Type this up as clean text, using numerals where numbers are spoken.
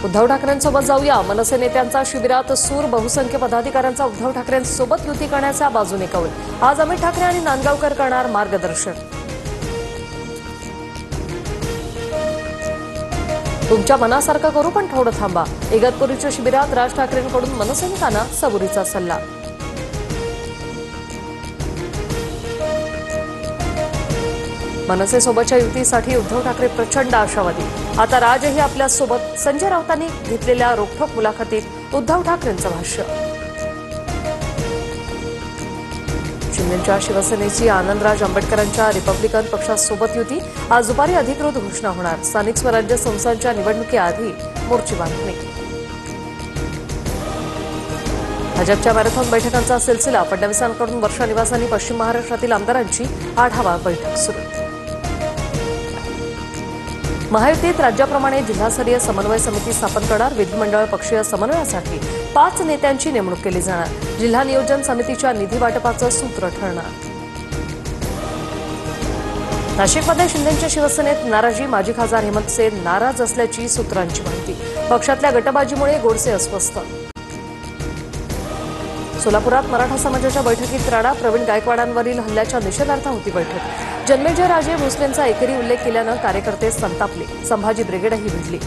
उद्धव ठाकरेंसोबत जाऊया, मनसे नेत्यांचा शिबिरात सूर. बहुसंख्य पदाधिकाऱ्यांचा उद्धव ठाकरेंसोबत युती करण्याच्या बाजूने कौल. आज अमित ठाकरे आणि नांदगावकर करणार मार्गदर्शन. तुमच्या मनासारखं करू, पण थोडं थांबा. इगतपुरीच्या शिबिरात राज ठाकरेंकडून मनसैनिकांना सबुरीचा सल्ला. मनसेसोबतच्या युतीसाठी उद्धव ठाकरे प्रचंड आशावादी. आता राजही आपल्यासोबत. संजय राऊतांनी घेतलेल्या रोखठोक मुलाखतीत उद्धव ठाकरेंचं भाष्य. शिंदेच्या शिवसेनेची आनंदराज आंबेडकरांच्या रिपब्लिकन पक्षासोबत युती. आज दुपारी अधिकृत घोषणा होणार. स्थानिक स्वराज्य संस्थांच्या निवडणुकीआधी मोर्ची बांधणी. भाजपच्या मॅरेथॉन बैठकांचा सिलसिला. फडणवीसांकडून वर्षा निवासांनी पश्चिम महाराष्ट्रातील आमदारांची आढावा बैठक सुरू. महायुतीत राज्याप्रमाणे जिल्हास्तरीय समन्वय समिती स्थापन करणार. विधिमंडळ पक्षीय समन्वयासाठी 5 नेत्यांची नेमणूक केली जाणार. जिल्हा नियोजन समितीच्या निधी वाटपाचं सूत्र ठरणार. नाशिकमध्ये शिंदेच्या शिवसेनेत नाराजी. माजी खासदार हेमंत सेन नाराज असल्याची सूत्रांची माहिती. पक्षातल्या गटबाजीमुळे गोडसे अस्वस्थ. सोलापुरात मराठा समाजाच्या बैठकीत राडा. प्रवीण गायकवाडांवरील हल्ल्याच्या निषेधार्थ होती बैठक. जन्मेजय राजे भोसलेंचा एकेरी उल्लेख केल्यानं कार्यकर्ते संतापले. संभाजी ब्रिगेडही भिडली.